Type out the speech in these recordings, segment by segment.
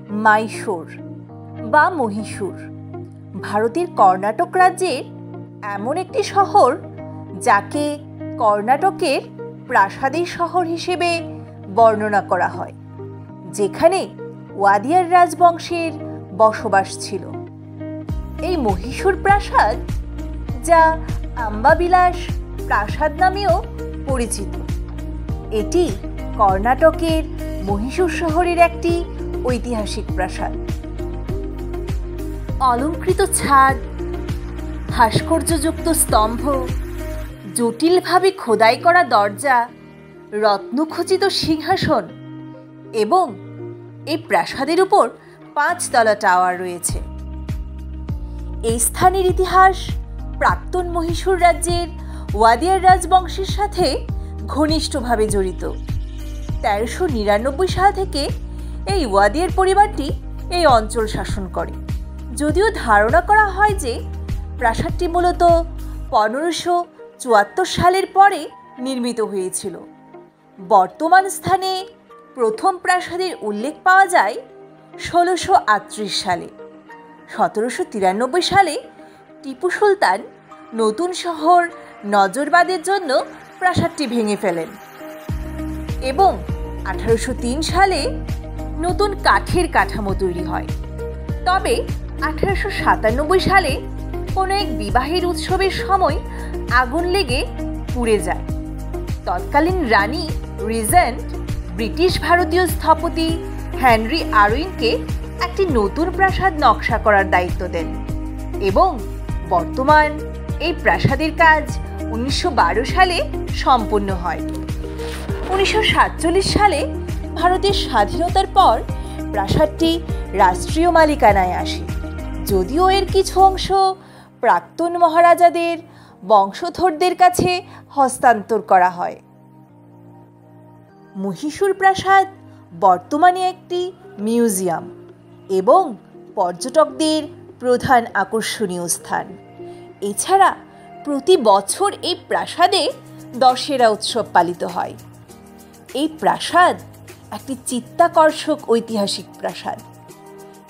মাইশোর বা মহীশূর ভারতের কর্ণাটক রাজ্যের এমন একটি শহর যাকে কর্ণাটকের প্রাসাদের শহর হিসেবে বর্ণনা করা হয়, যেখানে ওয়াদিয়ার রাজবংশের বসবাস ছিল। এই মহীশূর প্রাসাদ, যা আম্বাবিলাস প্রাসাদ নামেও পরিচিত, এটি কর্ণাটকের মহীশূর শহরের একটি ঐতিহাসিক প্রাসাদ। অলঙ্কৃত ছাদ, ভাস্কর্যযুক্ত স্তম্ভ, জটিলভাবে খোদাই করা দরজা, রত্নখচিত সিংহাসন এবং এই প্রাসাদের উপর 5 তলা টাওয়ার রয়েছে। এই স্থানের ইতিহাস প্রাক্তন মহীশূর রাজ্যের ওয়াদিয়ার রাজবংশের সাথে ঘনিষ্ঠভাবে জড়িত। 1399 সাল থেকে এই ওয়াদিয়ার পরিবারটি এই অঞ্চল শাসন করে, যদিও ধারণা করা হয় যে প্রাসাদটি মূলত 1574 সালের পরে নির্মিত হয়েছিল। বর্তমান স্থানে প্রথম প্রাসাদের উল্লেখ পাওয়া যায় 1638 সালে। 1793 সালে টিপু সুলতান নতুন শহর নজরবাদের জন্য প্রাসাদটি ভেঙে ফেলেন এবং 1803 সালে নতুন কাঠের কাঠামো তৈরি হয়। তবে 1897 সালে কোনো এক বিবাহের উৎসবের সময় আগুন লেগে পুড়ে যায়। তৎকালীন রানী রিজেন্ট ব্রিটিশ ভারতীয় স্থপতি হেনরি আরউইনকে একটি নতুন প্রাসাদ নকশা করার দায়িত্ব দেন এবং বর্তমান এই প্রাসাদের কাজ 1912 সালে সম্পন্ন হয়। 1947 সালে ভারতের স্বাধীনতার পর প্রাসাদটি রাষ্ট্রীয় মালিকানায় আসে, যদিও এর কিছু অংশ প্রাক্তন মহারাজাদের বংশধরদের কাছে হস্তান্তর করা হয়। মহীশূর প্রাসাদ বর্তমানে একটি মিউজিয়াম এবং পর্যটকদের প্রধান আকর্ষণীয় স্থান। এছাড়া প্রতি বছর এই প্রাসাদে দশেরা উৎসব পালিত হয়। এই প্রাসাদ একটি চিত্তাকর্ষক ঐতিহাসিক প্রাসাদ।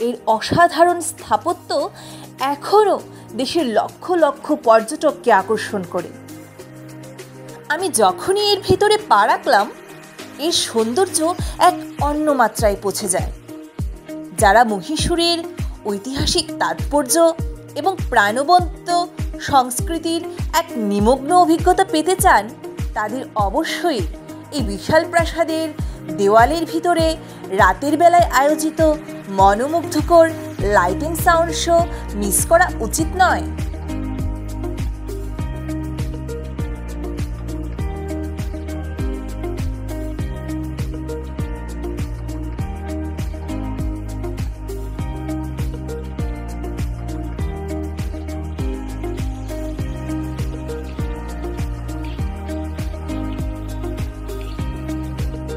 এর অসাধারণ স্থাপত্য এখনও দেশের লক্ষ লক্ষ পর্যটককে আকর্ষণ করে। আমি যখনই এর ভিতরে পা রাখলাম, এর সৌন্দর্য এক অন্য মাত্রায় পৌঁছে যায়। যারা মহীশূরের ঐতিহাসিক তাৎপর্য এবং প্রাণবন্ত সংস্কৃতির এক নিমগ্ন অভিজ্ঞতা পেতে চান, তাদের অবশ্যই এই বিশাল প্রাসাদের দেওয়ালের ভিতরে রাতের বেলায় আয়োজিত মনোমুগ্ধকর লাইটিং সাউন্ড শো মিস করা উচিত নয়।